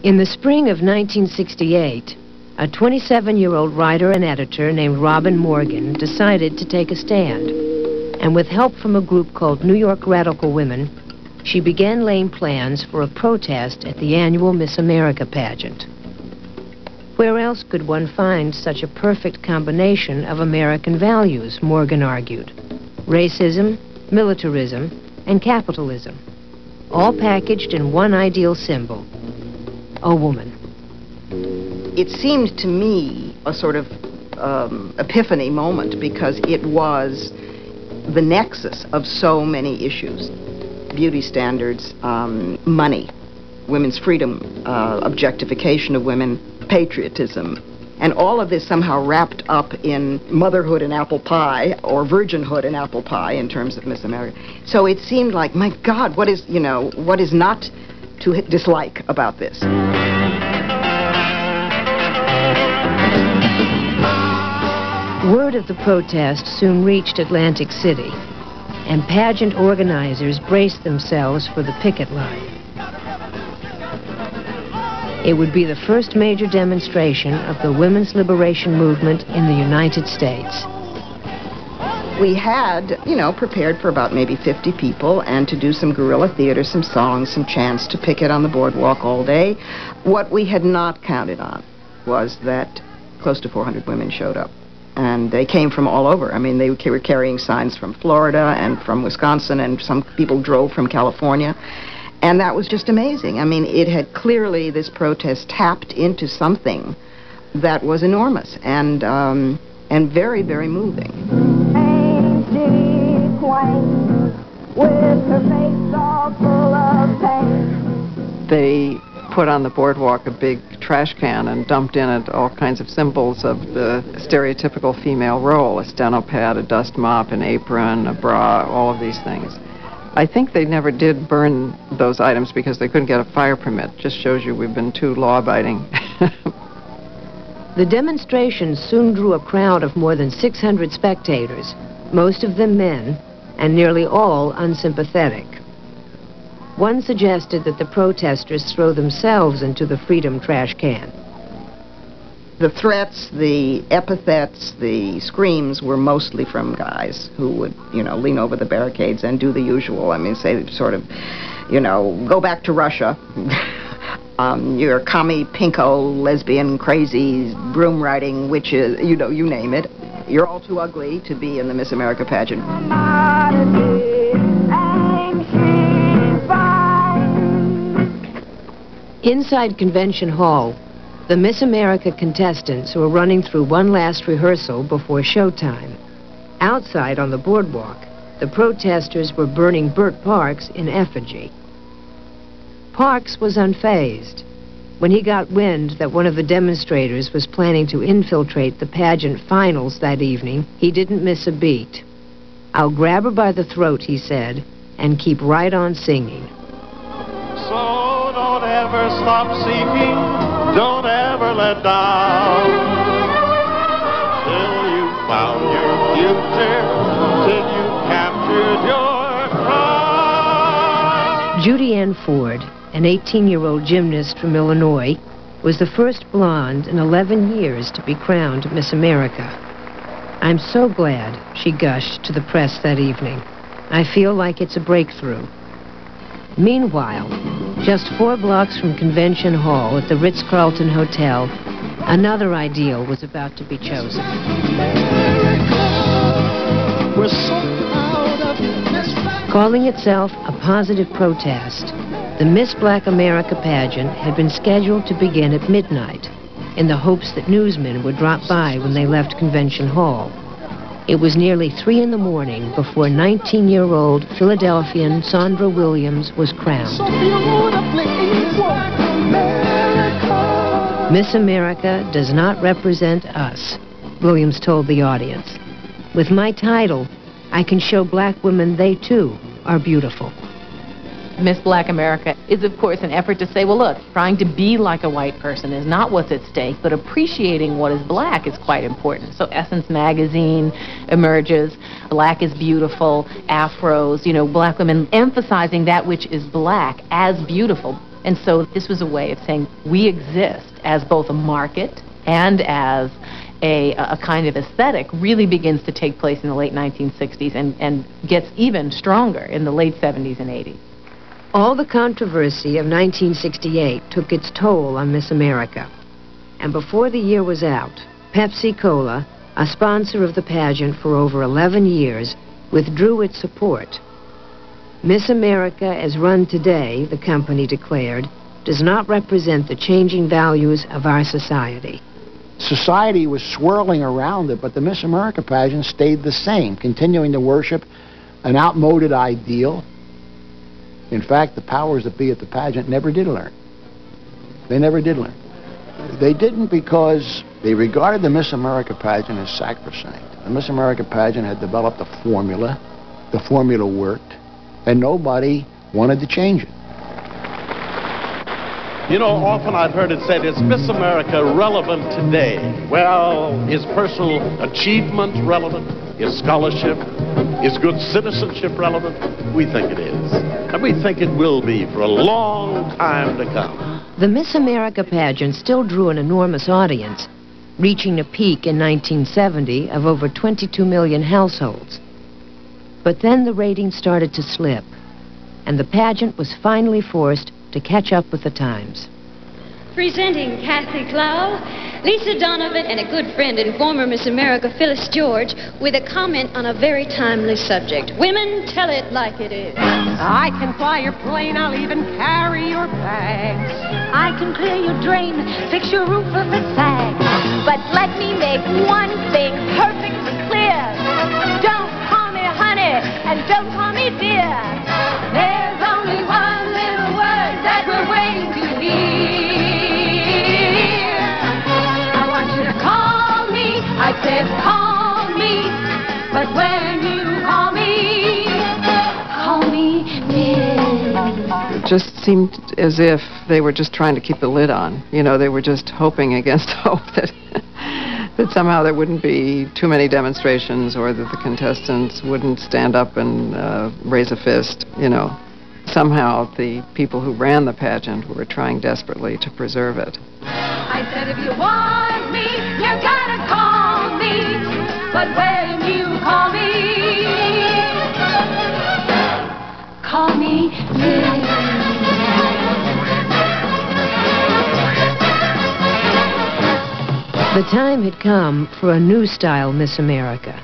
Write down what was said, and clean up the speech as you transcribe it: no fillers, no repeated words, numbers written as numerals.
In the spring of 1968, a 27-year-old writer and editor named Robin Morgan decided to take a stand. And with help from a group called New York Radical Women, she began laying plans for a protest at the annual Miss America Pageant. Where else could one find such a perfect combination of American values, Morgan argued? Racism, militarism, and capitalism, all packaged in one ideal symbol, a woman. It seemed to me a sort of epiphany moment, because it was the nexus of so many issues. Beauty standards, money, women's freedom, objectification of women, patriotism, and all of this somehow wrapped up in motherhood and apple pie, or virginhood and apple pie in terms of Miss America. So it seemed like, my God, what is not to dislike about this? Word of the protest soon reached Atlantic City, and pageant organizers braced themselves for the picket line. It would be the first major demonstration of the women's liberation movement in the United States. We had, prepared for about maybe 50 people, and to do some guerrilla theater, some songs, some chants, to picket on the boardwalk all day. What we had not counted on was that close to 400 women showed up. And they came from all over. I mean, they were carrying signs from Florida and from Wisconsin, and some people drove from California. And that was just amazing. I mean, it had clearly, this protest tapped into something that was enormous and very, very moving. They put on the boardwalk a big trash can and dumped in it all kinds of symbols of the stereotypical female role: a steno pad, a dust mop, an apron, a bra, all of these things. I think they never did burn those items because they couldn't get a fire permit. Just shows you we've been too law-abiding. The demonstration soon drew a crowd of more than 600 spectators, most of them men, and nearly all unsympathetic. One suggested that the protesters throw themselves into the freedom trash can. The threats, the epithets, the screams were mostly from guys who would, lean over the barricades and do the usual. I mean, say sort of, go back to Russia. You're commie, pinko, lesbian, crazy, broom riding, witches, you name it. You're all too ugly to be in the Miss America pageant. Inside Convention Hall, the Miss America contestants were running through one last rehearsal before showtime. Outside on the boardwalk, the protesters were burning Bert Parks in effigy. Parks was unfazed. When he got wind that one of the demonstrators was planning to infiltrate the pageant finals that evening, he didn't miss a beat. "I'll grab her by the throat," he said, "and keep right on singing." So don't ever stop seeking, don't ever let down, till you found your future, till you captured your crown. Judy Ann Ford, an 18-year-old gymnast from Illinois, was the first blonde in 11 years to be crowned Miss America. "I'm so glad," she gushed to the press that evening. "I feel like it's a breakthrough." Meanwhile, just 4 blocks from Convention Hall at the Ritz-Carlton Hotel, another ideal was about to be chosen. Calling itself a positive protest, the Miss Black America pageant had been scheduled to begin at midnight, in the hopes that newsmen would drop by when they left Convention Hall. It was nearly 3 in the morning before 19-year-old Philadelphian Sandra Williams was crowned. "Miss America does not represent us," Williams told the audience. "With my title, I can show black women they, too, are beautiful." Miss Black America is, of course, an effort to say, well, look, trying to be like a white person is not what's at stake, but appreciating what is black is quite important. So Essence magazine emerges, black is beautiful, afros, black women emphasizing that which is black as beautiful. And so this was a way of saying we exist as both a market and as a kind of aesthetic really begins to take place in the late 1960s and gets even stronger in the late 70s and 80s. All the controversy of 1968 took its toll on Miss America. And before the year was out, Pepsi-Cola, a sponsor of the pageant for over 11 years, withdrew its support. Miss America, as run today, the company declared, does not represent the changing values of our society. Society was swirling around it, but the Miss America pageant stayed the same, continuing to worship an outmoded ideal. In fact, the powers that be at the pageant never did learn. They never did learn. They didn't because they regarded the Miss America pageant as sacrosanct. The Miss America pageant had developed a formula. The formula worked, and nobody wanted to change it. You know, often I've heard it said, is Miss America relevant today? Well, is personal achievement relevant? Is scholarship? Is good citizenship relevant? We think it is. And we think it will be for a long time to come. The Miss America pageant still drew an enormous audience, reaching a peak in 1970 of over 22 million households. But then the ratings started to slip, and the pageant was finally forced to catch up with the times. Presenting Kathy Clow, Lisa Donovan, and a good friend and former Miss America, Phyllis George, with a comment on a very timely subject. Women, tell it like it is. I can fly your plane, I'll even carry your bags. I can clear your drain, fix your roof if it sags. But let me make one thing perfectly clear. Don't call me honey, and don't call me dear. There's only one little word that we're waiting to hear. I want you to call me, I said call me, but when you call me Miss. It just seemed as if they were just trying to keep the lid on. You know, they were just hoping against hope that that somehow there wouldn't be too many demonstrations or that the contestants wouldn't stand up and raise a fist. You know, somehow the people who ran the pageant were trying desperately to preserve it. I said if you want me, you gotta call me, but when you call me Miss. The time had come for a new style Miss America.